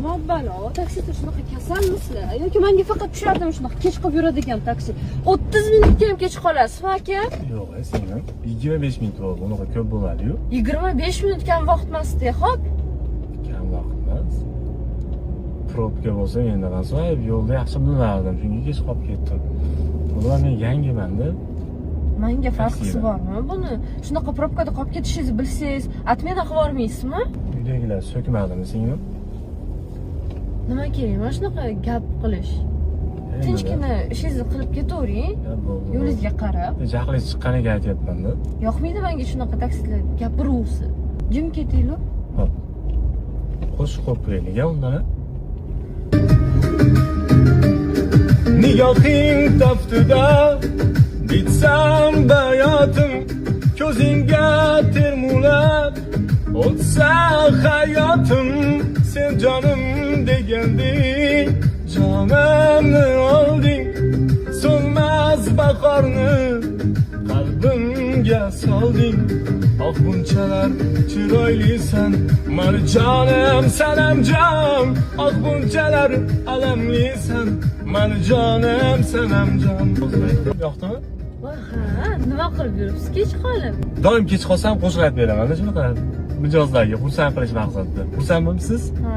nima balo? Taksida shunaqa kasalmisizlar? Yoki menga faqat tushardimi shunaqa kech qolib yuradigan taksi? 30 minutga ham kech qolasiz, aka? Yo'q, singlim. 25 minut bo'ldi. Unaqa ko'p bo'lmadi-yu. 25 minut kam vaqt emas-da, xo'p? Kam vaqt emas. Probka bo'lsa mendan so'rab yo'lda yaxshi bilmadim, chunki kech qolib ketdim. Bular men yangiman-da. Menga farqisi bormi buni? Shunaqa probkada qolib ketishingizni bilsangiz, atmeni qilib yubormaysizmi? Uydagilar so'kmadimi, singlim? Nima kerak mana shunaqa gap qilish? Tinchgina ishingizni qilib ketavering. Yo'lingizga qarab. Jahlingiz chiqqaniga aytyapman-da. Yoqmaydi menga shunaqa taksilar gapiruvi. Jim ketinglar. Hop. Qo'shiq qo'yib qo'yaylik-a undan. Nigohing taftida bitsam bayotim, ko'zingga termulab o'tsa hayotim, sen jonim deganding, jonimni olding, so'nmas bahorni qalbimga solding. Oh bunchalar chiroylisan, marjonim sanamjon. Oh bunchalar alamlisan, marjonim sanamjon. Yoqdimi? Ha, nima qilib yuribsiz kech qolib? Doim kech qolsam qo'shiq aytib beraman-da shunaqa mijozlarga xursand qilish maqsadida. Xursand bo'lmisiz? Ha,